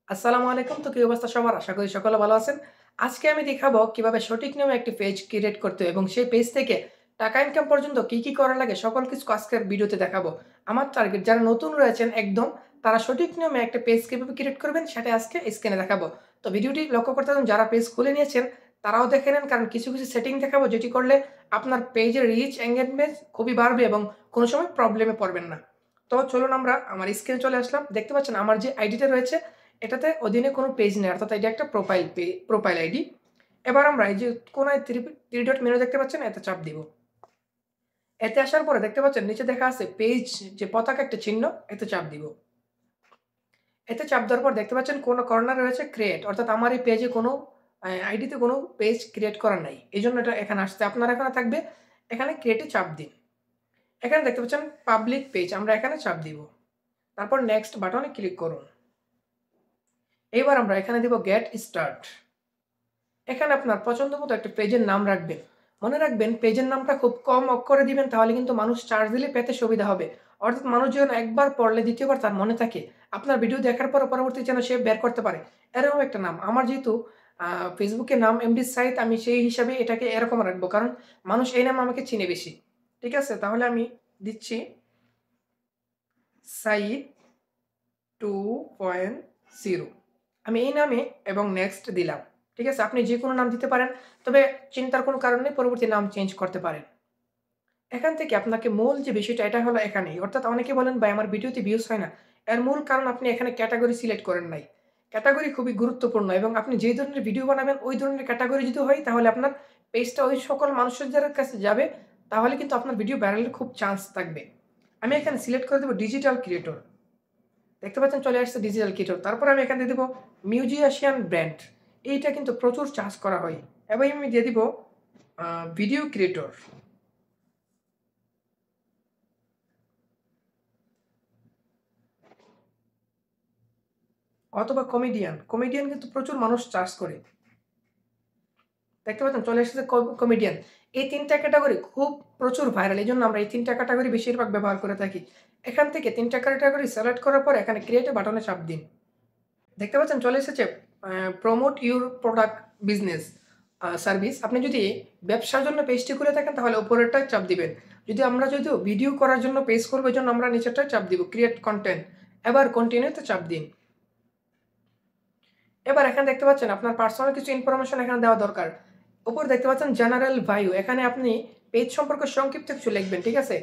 আসসালামু আলাইকুম। তো কি অবস্থা সবার? আশা করি সকলে ভালো আছেন। আজকে আমি দেখাবো কিভাবে সঠিক নিয়মে একটি পেজ ক্রিয়েট করতে হয় এবং সেই পেজ থেকে টাকা ইনকাম পর্যন্ত কি করা লাগে সকল কিছু আজকের ভিডিওতে দেখাবো। আমার টার্গেট যারা নতুন রয়েছেন একদম তারা সঠিক নিয়মে একটা পেজ কিভাবে ক্রিয়েট করবেন সেটা আজকে স্ক্রিনে দেখাবো। তো ভিডিওটি লক্ষ্য করতে থাকুন, যারা পেজ খুলে নিয়েছেন তারাও দেখে নেন, কারণ কিছু সেটিং দেখাবো যেটি করলে আপনার পেজের রিচ এনগেজমেন্ট খুবই বাড়বে এবং কোনো সময় প্রবলেমে পড়বেন না। তো চলুন আমরা আমার স্ক্রিনে চলে আসলাম। দেখতে পাচ্ছেন আমার যে আইডিটা রয়েছে এটাতে অধীনে কোনো পেজ নেই, অর্থাৎ এটা একটা প্রোফাইল আইডি। এবার আমরা এই যে কোনায় থ্রি ডট মেনু দেখতে পাচ্ছেন, এতে চাপ দিব। এতে আসার পরে দেখতে পাচ্ছেন নিচে দেখা আছে পেজ, যে পতাকা একটা চিহ্ন, এতে চাপ দিব। এতে চাপ দেওয়ার পর দেখতে পাচ্ছেন কোনো কর্নার রয়েছে ক্রিয়েট, অর্থাৎ আমার এই পেজে কোনো আইডিতে কোনো পেজ ক্রিয়েট করা নাই। এজন্য এটা এখানে আসছে। আপনার এখানে থাকবে, এখানে ক্রিয়েটে চাপ দিন। এখানে দেখতে পাচ্ছেন পাবলিক পেজ, আমরা এখানে চাপ দিব। তারপর নেক্সট বাটনে ক্লিক করুন। এবার আমরা এখানে দিব গেট স্টার্ট। এখানে আপনার পছন্দমতো একটা পেজের নাম রাখবেন। মনে রাখবেন পেজের নামটা খুব কম অক্ষরে দিবেন, তাহলে কিন্তু মানুষ সার্চ দিলে পেতে সুবিধা হবে। অর্থাৎ মানুষ যেন একবার পড়লে দ্বিতীয়বার তার মনে থাকে। আপনার ভিডিও দেখার পর পরবর্তী যেন সে বের করতে পারে। এরকম একটা নাম। আমার যেহেতু ফেসবুকে নাম এমডি সাইদ, আমি সেই হিসাবে এটাকে এরকম রাখবো। কারণ মানুষ এই নামে আমাকে চিনে বেশি। ঠিক আছে? তাহলে আমি দিচ্ছি সাইদ 2.0। আমি এই নামে এবং নেক্সট দিলাম। ঠিক আছে? আপনি যেকোনো নাম দিতে পারেন। তবে চিন্তার কোনো কারণ নেই, পরবর্তী নাম চেঞ্জ করতে পারেন। এখান থেকে আপনাকে মূল যে বিষয়টা এটা হলো এখানেই। অর্থাৎ অনেকে বলেন, "ভাই আমার ভিডিওতে ভিউজ হয় না।" এর মূল কারণ আপনি এখানে ক্যাটেগরি সিলেক্ট করেন নাই। ক্যাটেগরি খুবই গুরুত্বপূর্ণ এবং আপনি যে ধরনের ভিডিও বানাবেন ওই ধরনের ক্যাটেগরি যদি হয় তাহলে আপনার পেজটা ওই সকল মানুষদের কাছে যাবে। তাহলে কিন্তু আপনার ভিডিও ভাইরালের খুব চান্স থাকবে। আমি এখানে সিলেক্ট করে দেব ডিজিটাল ক্রিয়েটর। দেখতে পাচ্ছেন চলে আসছে ডিজিটাল কিটো। তারপরে আমি এখানে দিয়ে দিব মিউজিশিয়ান ব্র্যান্ড। এইটা কিন্তু প্রচুর চার্জ করা হয়। এবং আমি দিয়ে দিব ভিডিও ক্রিয়েটর অথবা কমেডিয়ান। কমেডিয়ান কিন্তু প্রচুর মানুষ চার্জ করে। দেখতে পাচ্ছেন চলে এসেছে কমেডিয়ান। এই ৩ টা ক্যাটেগরি খুব প্রচুর ভাইরাল। এজন্য আমরা এই ৩ টা ক্যাটেগরি বেশিরভাগ ব্যবহার করে থাকি। এখান থেকে ৩ টা ক্যাটেগরি সিলেক্ট করার পর এখানে ক্রিয়েট এ বাটনে চাপ দিন। দেখতে পাচ্ছেন চলে এসেছে promote your product business service. আপনি যদি ব্যবসার জন্য পেজটি খুলে থাকেন তাহলে উপরেরটায় চাপ দিবেন। যদিও ভিডিও করার জন্য পেজ করব, এজন্য আমরা নিচেরটায় চাপ দিব ক্রিয়েট কনটেন্ট। এবার কন্টিনিউ তে চাপ দিন। এবার এখানে দেখতে পাচ্ছেন আপনার পার্সোনাল কিছু ইনফরমেশন এখানে দেওয়া দরকার। উপরে দেখতে পাচ্ছেন জেনারেল ভাইউ, এখানে আপনি পেজ সম্পর্কে সংক্ষিপ্ত কিছু লিখবেন। ঠিক আছে?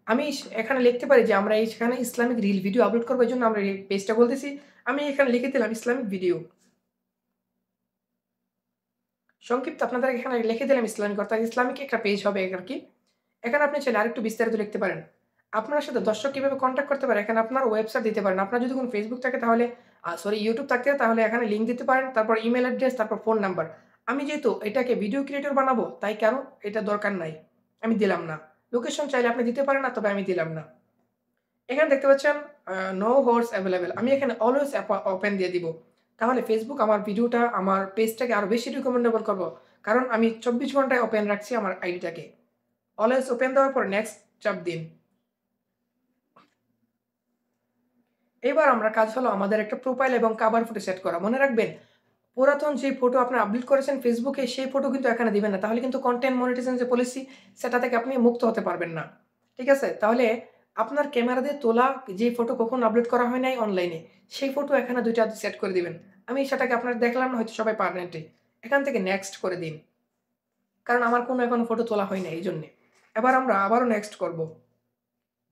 আমি এখানে লিখতে পারি যে আমরা এখানে ইসলামিক রিল ভিডিও আপলোড করব, এজন্য আমরা এই পেজটা বলতেছি। আমি এখানে লিখে দিলাম ইসলামিক ভিডিও। সংক্ষিপ্ত আপনাদের এখানে লিখে দিলাম ইসলামিক, অর্থাৎ ইসলামিক একটা পেজ হবে আরকি। এখানে আপনি চাইলে আরেকটু বিস্তারিত লিখতে পারেন। আপনার সাথে দর্শক কিভাবে কনট্যাক্ট করতে পারে, এখানে আপনার ওয়েবসাইট দিতে পারেন। আপনার যদি কোনো Facebook থাকে তাহলে YouTube থাকে তাহলে এখানে লিঙ্ক দিতে পারেন। তারপর ইমেইল অ্যাড্রেস, তারপর ফোন নাম্বার। আমি যেহেতু এটাকে ভিডিও ক্রিয়েটর বানাবো তাই কারো এটা দরকার নাই। আমি দিলাম না। লোকেশন চাইলে আপনি দিতে পারেন না, তবে আমি দিলাম না। এখানে দেখতে পাচ্ছেন নো হোস্ট এভেইলেবল। আমি এখানে অলওয়েজ ওপেন দিয়ে দিব। তাহলে Facebook আমার ভিডিওটা, আমার পেজটাকে আরো বেশি রিকমেন্ডেবল করব। কারণ আমি 24 ঘন্টায় ওপেন রাখছি আমার আইডিটাকে। অলওয়েজ ওপেন দেওয়ার পর নেক্সট চাপ দিন। এবার আমরা কাজ হলো আমাদের একটা প্রোফাইল এবং কভার ফটো সেট করা। মনে রাখবেন পুরাতন যে ফটো আপনি আপলোড করেছেন Facebook এ সেই ফটো কিন্তু এখানে দিবেন না। তাহলে কিন্তু কনটেন্ট মনিটাইজেশন যে পলিসি সেটা থেকে আপনি মুক্ত হতে পারবেন না। ঠিক আছে? তাহলে আপনার ক্যামেরা দিয়ে তোলা যে ফটো কখনো আপলোড করা হয় নাই অনলাইনে, সেই ফটো এখানে ২ টা সেট করে দিবেন। আমি সেটাকে আপনার দেখলাম না, হয়তো সবাই পারবেনটি। এখান থেকে নেক্সট করে দিন। কারণ আমার কোনো এখনো ফটো তোলা হয় নাই এইজন্যে। এবার আমরা আবারও নেক্সট করব।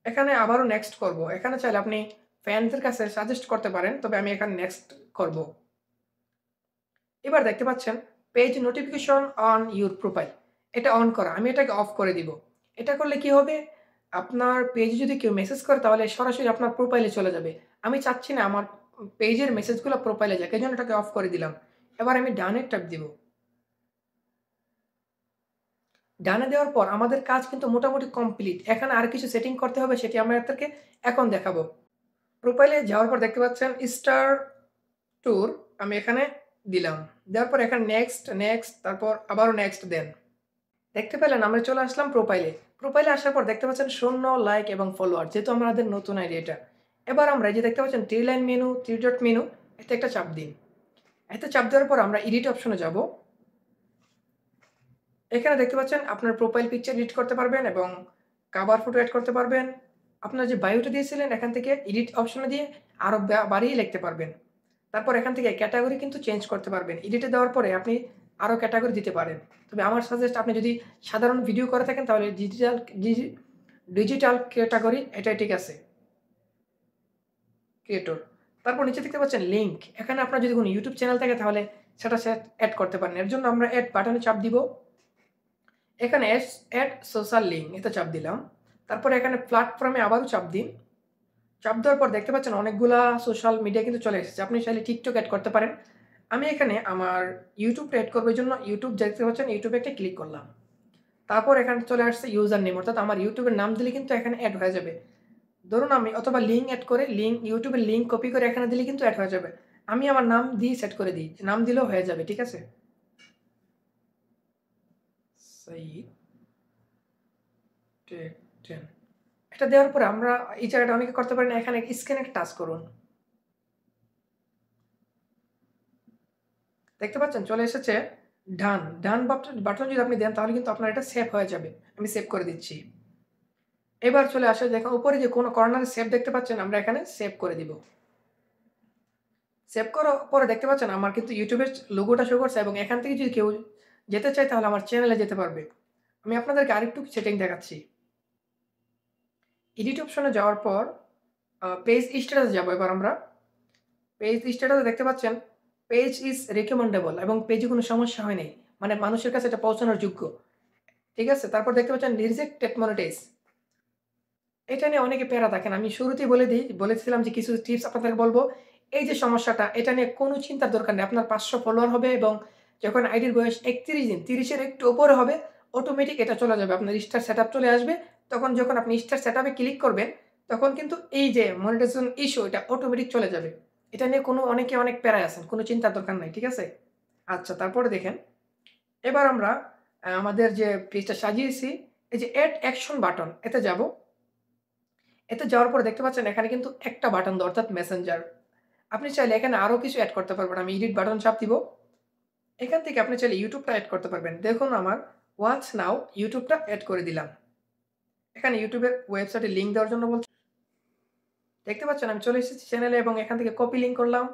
এখানে আবারও নেক্সট করব। এখানে চাইলে আপনি ফ্যানদের কাছে সাজেস্ট করতে পারেন। তবে আমি এখানে নেক্সট করব। এবার দেখতে পাচ্ছেন page notification on your profile. এটা অন করা। আমি এটাকে অফ করে দিব। এটা করলে কি হবে? আপনার পেজে যদি কেউ মেসেজ করে তাহলে সরাসরি আপনার প্রোফাইলে চলে যাবে। আমি চাচ্ছি না আমার পেজের মেসেজগুলো প্রোফাইলে যাক। এজন্য এটাকে অফ করে দিলাম। এবার আমি ডানে ট্যাপ দিব। ডানে দেওয়ার পর আমাদের কাজ কিন্তু মোটামুটি কমপ্লিট। এখানে আর কিছু সেটিং করতে হবে, সেটি আমি আপনাদেরকে এখন দেখাবো। প্রোফাইলে যাওয়ার পর দেখতে পাচ্ছেন স্টার ট্যুর, আমি এখানে দিলাম। দেওয়ার পর এখানে নেক্সট তারপর আবারও নেক্সট দেন। দেখতে পেলেন আমরা চলে আসলাম প্রোফাইলে। প্রোফাইলে আসার পর দেখতে পাচ্ছেন ০ লাইক এবং ফলোয়ার, যেহেতু আমাদের নতুন আইডি এটা। এবার আমরা এই যে দেখতে পাচ্ছেন 3 লাইন মেনু, 3 ডট মেনু, এতে একটা চাপ দিন। এতে চাপ দেওয়ার পর আমরা এডিট অপশনে যাব। এখানে দেখতে পাচ্ছেন আপনার প্রোফাইল পিকচার এডিট করতে পারবেন এবং কভার ফটো এড করতে পারবেন। আপনার যে বায়োটা দিয়েছিলেন এখান থেকে এডিট অপশনে দিয়ে আরো বাড়িয়ে লিখতে পারবেন। তারপর এখান থেকে ক্যাটেগরি কিন্তু চেঞ্জ করতে পারবেন। এডিটে দেওয়ার পরে আপনি আরো ক্যাটেগরি দিতে পারেন। তবে আমার সাজেস্ট আপনি যদি সাধারণ ভিডিও করে থাকেন তাহলে ডিজিটাল ক্যাটেগরি এটাই ঠিক আছে। ক্রিয়েটর। তারপর নিচে দেখতে পাচ্ছেন লিঙ্ক। এখানে আপনার যদি কোনো ইউটিউব চ্যানেল থাকে তাহলে সেটা এড করতে পারেন। এর জন্য আমরা এড বাটনে চাপ দিব। এখানে এড সোশ্যাল লিঙ্ক এতে চাপ দিলাম। তারপরে এখানে প্ল্যাটফর্মে আবারও চাপ দিন। চাপ দেওয়ার পর দেখতে পাচ্ছেন অনেকগুলা সোশ্যাল মিডিয়া কিন্তু চলে এসেছে। আপনি চাইলে টিকটক এড করতে পারেন। আমি এখানে আমার ইউটিউবটা এড করব এজন্য ইউটিউব দেখতে পাচ্ছেন ইউটিউবে একটা ক্লিক করলাম। তারপর এখানে চলে আসছে ইউজার নেম অর্থাৎ আমার ইউটিউবের নাম দিলে কিন্তু এখানে এড হয়ে যাবে। ধরুন আমি অথবা লিঙ্ক এড করে ইউটিউবের লিঙ্ক কপি করে এখানে দিলে কিন্তু এড হয়ে যাবে। আমি আমার নাম দিয়ে সেট করে দিই। নাম দিলেও হয়ে যাবে। ঠিক আছে? সাইদ টেক 10 এটা দেওয়ার পরে আমরা এই জায়গাটা অনেকে করতে পারেন এখানে স্ক্যানে টাচ করুন। দেখতে পাচ্ছেন চলে এসেছে ডান বাটন যদি আপনি দেন তাহলে কিন্তু আপনার এটা সেভ হয়ে যাবে। আমি সেভ করে দিচ্ছি। এবার চলে আসে দেখুন উপরে যে কোনো কর্নারে সেভ দেখতে পাচ্ছেন আমরা এখানে সেভ করে দিব। সেভ করার পরে দেখতে পাচ্ছেন আমার কিন্তু ইউটিউবের লোগোটা শো করছে এবং এখান থেকে যদি কেউ যেতে চায় তাহলে আমার চ্যানেলে যেতে পারবে। আমি আপনাদেরকে আরেকটু সেটিং দেখাচ্ছি। এডিট অপশনে যাওয়ার পর পেজ স্ট্যাটাসে যাব এবার আমরা। পেজ স্ট্যাটাসে দেখতে পাচ্ছেন পেজ ইজ রিকমেন্ডেবল এবং পেজে কোনো সমস্যা হয় নাই। মানে মানুষের কাছে এটা পৌঁছানোর যোগ্য। ঠিক আছে? তারপর দেখতে পাচ্ছেন রিজেক্টেড মনিটাইজ। এটা নিয়ে অনেকে প্যারা থাকেন। আমি শুরুতেই বলেছিলাম যে কিছু টিপস আপনাদেরকে বলব। এই যে সমস্যাটা এটা নিয়ে কোনো চিন্তার দরকার নেই। আপনার ৫০০ ফলোয়ার হবে এবং যখন আইডির বয়স ৩১ দিন, ৩০ এর একটু উপরে হবে, অটোমেটিক এটা চলে যাবে। আপনার স্টার সেটআপ চলে আসবে। তখন যখন আপনি স্টার সেটআপে ক্লিক করবেন, তখন কিন্তু এই যে মনিটাইজেশন ইস্যু এটা অটোমেটিক চলে যাবে। এটা নিয়ে অনেকে অনেক প্যারায় আছেন। কোনো চিন্তার দরকার নাই। ঠিক আছে? আচ্ছা তারপরে দেখেন, এবার আমরা আমাদের যে পেজটা সাজিয়েছি, এই যে এড অ্যাকশন বাটন এতে যাব। এতে যাওয়ার পরে দেখতে পাচ্ছেন এখানে কিন্তু একটা বাটন দেওয়া অর্থাৎ মেসেঞ্জার। আপনি চাইলে এখানে আরো কিছু এড করতে পারবেন। আমি এডিট বাটন চাপ দিব। এখান থেকে আপনি চাইলে ইউটিউবটা এড করতে পারবেন। দেখুন আমার ওয়াচ নাও ইউটিউবটা এড করে দিলাম। এখানে ইউটিউবের ওয়েবসাইটে লিঙ্ক দেওয়ার জন্য বলছে। দেখতে পাচ্ছেন আমি চলে এসেছি চ্যানেলে এবং এখান থেকে কপি লিঙ্ক করলাম।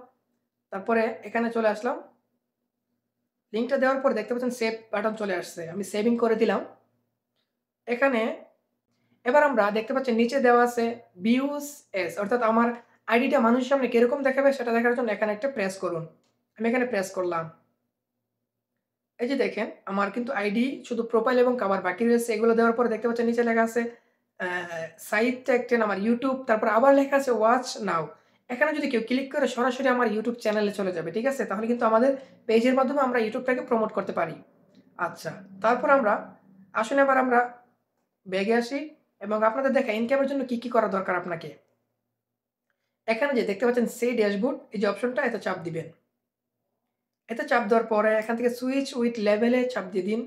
তারপরে এখানে চলে আসলাম। লিঙ্কটা দেওয়ার পর দেখতে পাচ্ছেন সেভ বাটন চলে আসছে। আমি সেভিং করে দিলাম। এখানে এবার আমরা দেখতে পাচ্ছি নিচে দেওয়া আছে ভিউজ এস অর্থাৎ আমার আইডিটা মানুষের সামনে কিরকম দেখাবে সেটা দেখার জন্য এখানে একটা প্রেস করুন। আমি এখানে প্রেস করলাম। এই যে দেখেন আমার কিন্তু আইডি শুধু প্রোফাইল এবং কভার বাকি রয়েছে। এগুলো দেওয়ার পরে দেখতে পাচ্ছেন নিচে লেখা আছে সাইট ট্যাগ 10 আমার ইউটিউব তারপর আবার লেখা আছে ওয়াচ নাও। এখানে যদি কেউ ক্লিক করে সরাসরি আমার ইউটিউব চ্যানেলে চলে যাবে। ঠিক আছে? তাহলে কিন্তু আমাদের পেজের মাধ্যমে আমরা ইউটিউবটাকে প্রমোট করতে পারি। আচ্ছা, তারপর আসুন এবার আমরা ব্যাগে আসি এবং আপনাদের দেখাই ইনকামের জন্য কি করা দরকার আপনাকে। এখানে যে দেখতে পাচ্ছেন সে ড্যাশবোর্ড এই যে অপশনটা এতে চাপ দিবেন। এতে চাপ দেওয়ার পরে এখান থেকে সুইচ উইথ লেভেলে চাপ দিয়ে দিন।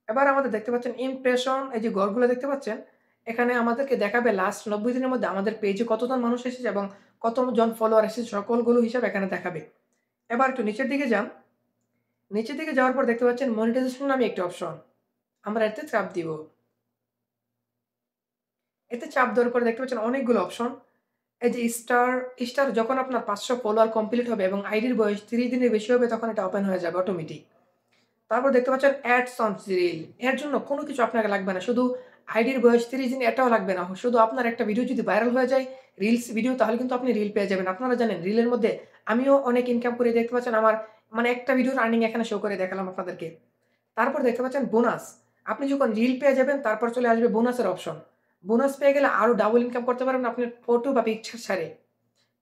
এবার আমাদের দেখতে পাচ্ছেন ইমপ্রেশন এই যে ঘরগুলো দেখতে পাচ্ছেন, এখানে আমাদেরকে দেখাবে লাস্ট ৯০ দিনের মধ্যে আমাদের পেজে কতজন মানুষ এসেছে এবং কতজন ফলোয়ার এসেছে সকলগুলো হিসাব এখানে দেখাবে। এবার একটু নিচের দিকে যান। নিচের দিকে যাওয়ার পর দেখতে পাচ্ছেন মনিটাইজেশন নামে একটি অপশন। আমরা এতে চাপ দিব। এতে চাপ দেওয়ার পরে দেখতে পাচ্ছেন অনেকগুলো অপশন। এই যে স্টার যখন আপনার ৫০০ ফলোয়ার কমপ্লিট হবে এবং আইডির বয়স ৩০ দিনের বেশি হবে তখন এটা ওপেন হয়ে যাবে অটোমেটিক। তারপর দেখতে পাচ্ছেন অ্যাডস অন রিল। এর জন্য কোনো কিছু আপনাকে লাগবে না। শুধু আইডির বয়স ৩০ দিন এটাও লাগবে না। শুধু আপনার একটা ভিডিও যদি ভাইরাল হয়ে যায়, রিলস ভিডিও তাহলে কিন্তু আপনি রিল পেয়ে যাবেন। আপনারা জানেন রিলের মধ্যে আমিও অনেক ইনকাম করি দেখতে পাচ্ছেন আমার মানে একটা ভিডিওর আর্নিং এখানে শো করে দেখালাম আপনাদেরকে। তারপর দেখতে পাচ্ছেন বোনাস। আপনি যখন রিল পেয়ে যাবেন তারপর চলে আসবে বোনাসের অপশন। বোনাস পেয়ে গেলে আরো ডাবল ইনকাম করতে পারবেন আপনার ফটো বা পিকচার ছাড়ে।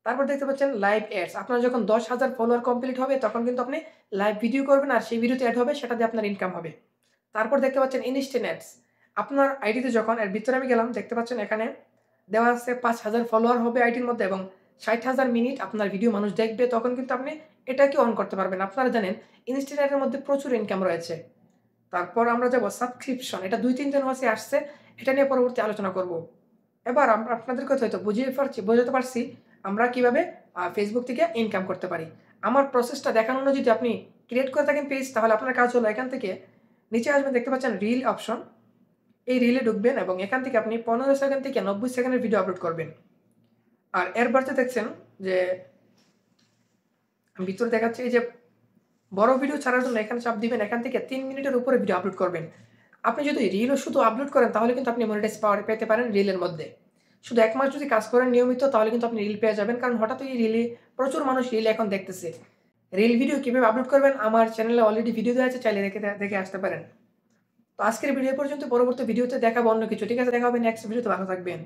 তারপর দেখতে পাচ্ছেন লাইভ অ্যাডস। আপনার যখন ১০,০০০ ফলোয়ার কমপ্লিট হবে তখন কিন্তু আপনি লাইভ ভিডিও করবেন আর সেই ভিডিওতে এড হবে সেটা দিয়ে আপনার ইনকাম হবে। তারপর দেখতে পাচ্ছেন ইনস্ট্যান্ট অ্যাডস। আপনার আইডিতে যখন এর ভিতরে আমি গেলাম দেখতে পাচ্ছেন এখানে দেওয়া আছে ৫,০০০ ফলোয়ার হবে আইডির মধ্যে এবং ৬০,০০০ মিনিট আপনার ভিডিও মানুষ দেখবে তখন কিন্তু আপনি এটাকে অন করতে পারবেন। আপনারা জানেন ইনস্ট্যান্ট অ্যাডের মধ্যে প্রচুর ইনকাম রয়েছে। তারপর আমরা যাব সাবস্ক্রিপশন। এটা ২-৩ জন মাসে আসছে। এটা নিয়ে পরবর্তী আলোচনা করব। এবার আমরা আপনাদের কথা হয়তো বোঝাতে পারছি। আমরা কিভাবে ফেসবুক থেকে ইনকাম করতে পারি। আমার প্রসেসটা দেখানো যদি আপনি ক্রিয়েট করে থাকেন পেজ, তাহলে আপনার কাজ হলো এখান থেকে নিচে আসবেন, দেখতে পাচ্ছেন রিল অপশন। এই রিলে ঢুকবেন এবং এখান থেকে আপনি 15 সেকেন্ড থেকে 90 সেকেন্ডের ভিডিও আপলোড করবেন। আর এর বাড়তে দেখছেন যে ভিতরে দেখাচ্ছে এই যে বড় ভিডিও ছাড়ার জন্য এখানে চাপ দিবেন, এখান থেকে 3 মিনিটের উপরে ভিডিও আপলোড করবেন। আপনি যদি রিলও শুধু আপলোড করেন তাহলে কিন্তু আপনি মনিটাইজ পেতে পারেন রিলের মধ্যে। শুধু ১ মাস যদি কাজ করেন নিয়মিত, তাহলে কিন্তু আপনি রিল পেয়ে যাবেন। কারণ হঠাৎই রিলে প্রচুর মানুষ রিল এখন দেখতেছে। রিল ভিডিও কিভাবে আপলোড করবেন আমার চ্যানেলে অলরেডি ভিডিও দেওয়া আছে, চাইলে দেখে আসতে পারেন। তো আজকের ভিডিও পর্যন্ত, পরবর্তী ভিডিওতে দেখাবো অন্য কিছু। ঠিক আছে? দেখা হবে নেক্সট ভিডিওতে। ভালো থাকবেন।